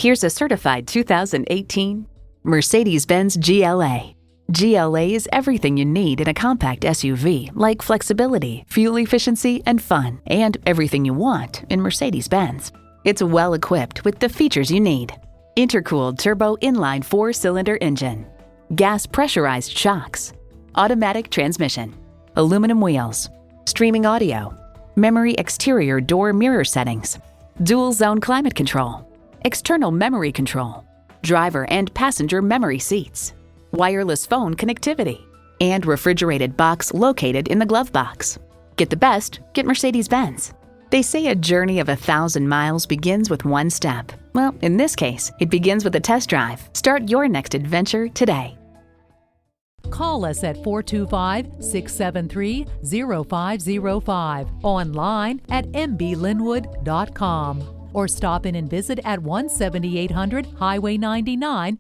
Here's a certified 2018 Mercedes-Benz GLA. GLA is everything you need in a compact SUV, like flexibility, fuel efficiency, and fun, and everything you want in Mercedes-Benz. It's well equipped with the features you need. Intercooled turbo inline 4-cylinder engine, gas pressurized shocks, automatic transmission, aluminum wheels, streaming audio, memory exterior door mirror settings, dual zone climate control, external memory control, driver and passenger memory seats, wireless phone connectivity, and refrigerated box located in the glove box. Get the best, get Mercedes-Benz. They say a journey of 1,000 miles begins with one step. Well, in this case, it begins with a test drive. Start your next adventure today. Call us at 425-673-0505, online at mblynnwood.com, or stop in and visit at 17800 Highway 99,